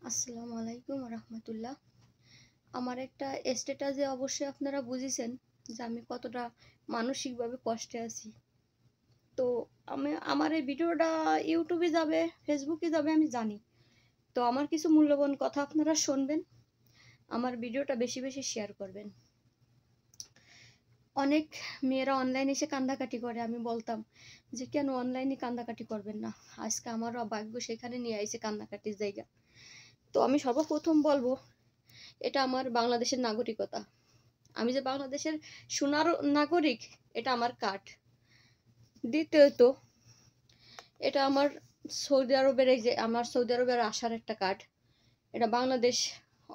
আসসালামু আলাইকুম রহমতুল্লাহ। আমার একটা স্ট্যাটাসে অবশ্যই আপনারা বুঝেছেন যে আমি কতটা মানসিকভাবে কষ্টে আছি। তো আমার এই ভিডিওটা ইউটিউবে যাবে, ফেসবুকে যাবে আমি জানি। তো আমার কিছু মূল্যবান কথা আপনারা শুনবেন, আমার ভিডিওটা বেশি বেশি শেয়ার করবেন। অনেক মেয়েরা অনলাইনে এসে কান্দাকাটি করে, আমি বলতাম যে কেন অনলাইনে কান্দাকাটি করবেন না, আজকে আমারও ভাগ্য সেখানে নিয়ে আইছে কান্দাকাটির জায়গা। তো আমি সর্বপ্রথম বলবো, এটা আমার বাংলাদেশের নাগরিকতা। আমি যে বাংলাদেশের সোনার নাগরিক, এটা আমার কার্ড। দ্বিতীয়ত, এটা আমার সৌদি আরবের, এই যে আমার সৌদি আরবের আসার একটা কার্ড। এটা বাংলাদেশ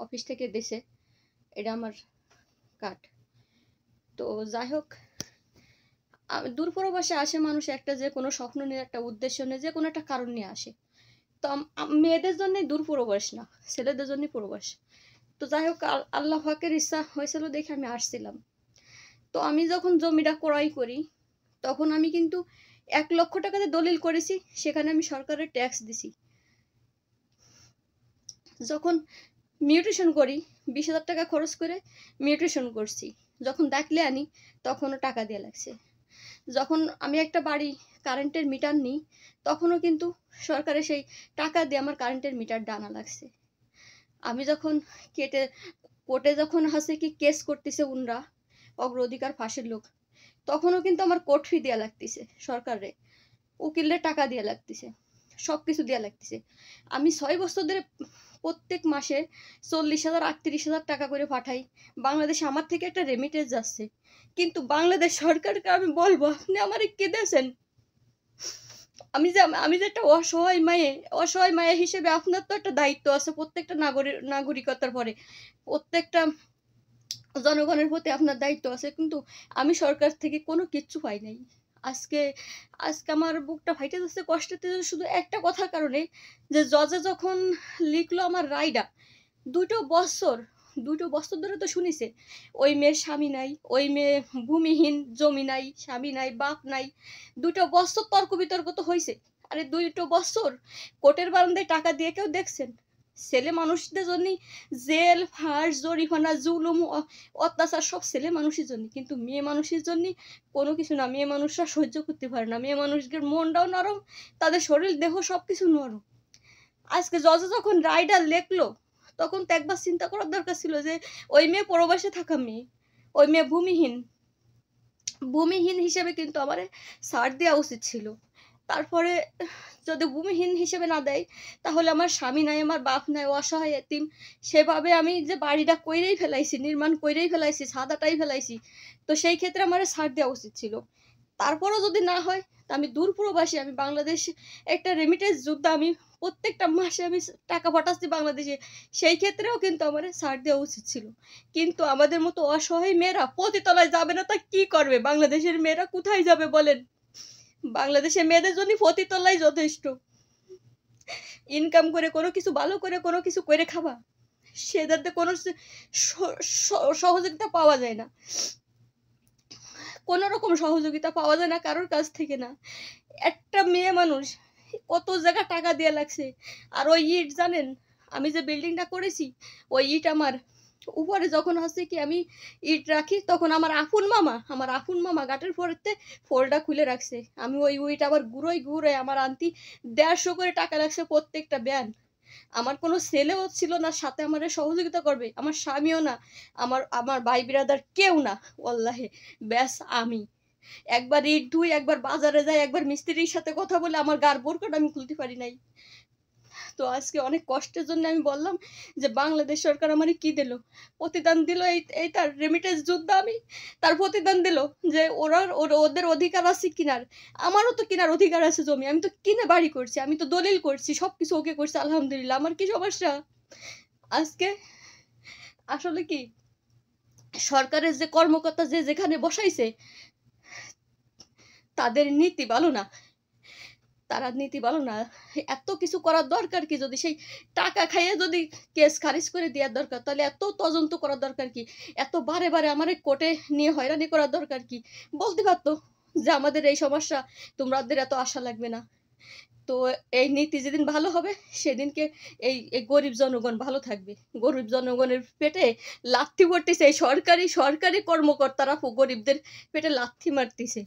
অফিস থেকে দিছে, এটা আমার কার্ড। তো যাই হোক, দূর প্রবাসে আসে মানুষ একটা যে কোনো স্বপ্ন নিয়ে, একটা উদ্দেশ্য নিয়ে, যে কোনো একটা কারণ নিয়ে আসে। তো মেয়েদের জন্যই দূর প্রবাস না, ছেলেদের জন্যই প্রবাস। তো যাই হোক, আল্লাহ পাকের ইচ্ছা হয়েছিল দেখে আমি আসছিলাম। তো আমি যখন জমিটা ক্রয় করি, তখন আমি কিন্তু 1 লক্ষ টাকাতে দলিল করেছি, সেখানে আমি সরকারের ট্যাক্স দিছি। যখন মিউটেশন করি, 20,000 টাকা খরচ করে মিউটেশন করছি। যখন দাখিলে আনি, তখনও টাকা দিয়ে লাগছে। যখন আমি একটা বাড়ি কারেন্টের মিটার নিই, তখনও কিন্তু সরকারের সেই টাকা দিয়ে আমার কারেন্টের মিটারটা আনা লাগছে। আমি যখন কোর্টে যখন হচ্ছে কি কেস করতেছে উনরা, অগ্রাধিকার ফাঁসের লোক, তখনও কিন্তু আমার কোর্ট ফি দেওয়া লাগতেছে, সরকারে উকিলের টাকা দেওয়া লাগতেছে, সব কিছু দেওয়া লাগতেছে। আমি 6 বছর ধরে প্রত্যেক মাসে 40,000 38,000 টাকা করে পাঠাই বাংলাদেশে। আমার থেকে একটা রেমিটেন্স যাচ্ছে, কিন্তু বাংলাদেশ সরকারকে আমি বলবো, আপনি আমারে কেঁদেছেন। আমি যে একটা অসহায় মায়ে হিসেবে আপনার তো একটা দায়িত্ব আছে প্রত্যেকটা নাগরিকতার পরে, প্রত্যেকটা জনগণের প্রতি আপনার দায়িত্ব আছে। কিন্তু আমি সরকার থেকে কোনো কিচ্ছু পাই নাই। আজকে আজকে আমার বুকটা ফাইটে যাচ্ছে কষ্টেতে, শুধু একটা কথার কারণে, যে জজে যখন লিখলো আমার রায়টা, 2 বছর 2 বছর ধরে তো শুনিছে ওই মেয়ের স্বামী নাই, ওই মেয়ে ভূমিহীন, জমি নাই, স্বামী নাই, বাপ নাই। 2 বছর তর্ক বিতর্ক তো হয়েছে। আরে 2 বছর কোর্টের বারান্দায় টাকা দিয়ে কেউ দেখছেন? ছেলে মানুষদের জন্য জেল, ফাঁস, জরিমানা, জুলুম, অত্যাচার সব ছেলে মানুষের জন্য, কিন্তু মেয়ে মানুষের জন্য কোনো কিছু না। মেয়ে মানুষরা সহ্য করতে পারে না, মেয়ে মানুষদের মনটাও নরম, তাদের শরীর দেহ সবকিছু নরম। আজকে জজে যখন রায়টা লেখলো, তখন তো একবার চিন্তা করার দরকার ছিল যে ওই মেয়ে প্রবাসে থাকা মেয়ে, ওই মেয়ে ভূমিহীন হিসেবে কিন্তু আমার ছাড় দেওয়া উচিত ছিল। তারপরে যদি ভূমিহীন হিসেবে না দেয়, তাহলে আমার স্বামী নাই, আমার বাপ নাই, অসহায় এতিম, সেভাবে আমি যে বাড়িটা কইরেই ফেলাইছি, নির্মাণ কইরেই ফেলাইছি, সাদাটাই ফেলাইছি, তো সেই ক্ষেত্রে আমার ছাড় দেওয়া উচিত ছিল। তারপরও যদি না হয়, তা আমি দূর প্রবাসী, আমি বাংলাদেশ একটা রেমিটেন্স যোদ্ধা, আমি প্রত্যেকটা মাসে আমি টাকা পাঠাচ্ছি বাংলাদেশে, সেই ক্ষেত্রেও কিন্তু আমার ছাড় দেওয়া উচিত ছিল। কিন্তু আমাদের মতো অসহায় মেয়েরা পতিতলায় যাবে না, তা কি করবে? বাংলাদেশের মেয়েরা কোথায় যাবে বলেন? বাংলাদেশের মেয়েদের জন্য পতিতলাই যথেষ্ট। ইনকাম করে কোনো কিছু ভালো করে কোনো কিছু করে খাবা, সেটাতে কোনো সহযোগিতা পাওয়া যায় না, কোনো রকম সহযোগিতা পাওয়া যায় না কারোর কাছ থেকে না। একটা মেয়ে মানুষ কত জায়গা টাকা দিয়ে লাগছে। আর ওই ইট জানেন, আমি যে বিল্ডিংটা করেছি, ওই ইট আমার উপরে যখন হচ্ছে কি আমি ইট রাখি, তখন আমার আপন মামা গাটের পরেতে ফোলটা খুলে রাখছে। আমি ওই উইট আবার ঘুরোই আমার আনতি 150 করে টাকা লাগছে প্রত্যেকটা ব্যান। আমার কোনো ছেলেও ছিল না সাথে আমার সহযোগিতা করবে, আমার স্বামীও না, আমার আমার ভাই বিরাদার কেউ না, ওয়াল্লাহে ব্যাস আমি একবার ইট ধুই, একবার বাজারে যাই, একবার মিস্ত্রির সাথে কথা বলে আমার গার বোরকাটা আমি খুলতে পারি নাই। তো আজকে অনেক কষ্টের জন্য আমি বললাম যে বাংলাদেশ সরকার আমারে কি দিল? প্রতিদান দিল, এই তার রেমিটেন্স যুদ্ধ, আমি তার প্রতিদান দিল যে ওদের অধিকার আছে কিনার। আমারও তো কেনার অধিকার আছে জমি, আমি তো কিনে বাড়ি করছি, আমি তো দলিল করছি, সবকিছু ওকে করছি, আলহামদুলিল্লাহ। আমার কি সমস্যা? আজকে আসলে কি, সরকারের যে কর্মকর্তা যে যেখানে বসাইছে, তাদের নীতি ভালো না, তারা নীতি ভালো না। এত কিছু করার দরকার কি? যদি সেই টাকা খাইয়ে যদি কেস খারিজ করে দেওয়ার দরকার, তাহলে এত তদন্ত করার দরকার কি? এত বারে বারে আমার কোর্টে নিয়ে হয়রানি করার দরকার কি? বলতে পারতো যে আমাদের এই সমস্যা, তোমাদের এত আশা লাগবে না। তো এই নীতি যেদিন ভালো হবে সেদিনকে এই গরিব জনগণ ভালো থাকবে। গরিব জনগণের পেটে লাথি পড়তিছে এই সরকারি কর্মকর্তারা গরিবদের পেটে লাথি মারতিছে।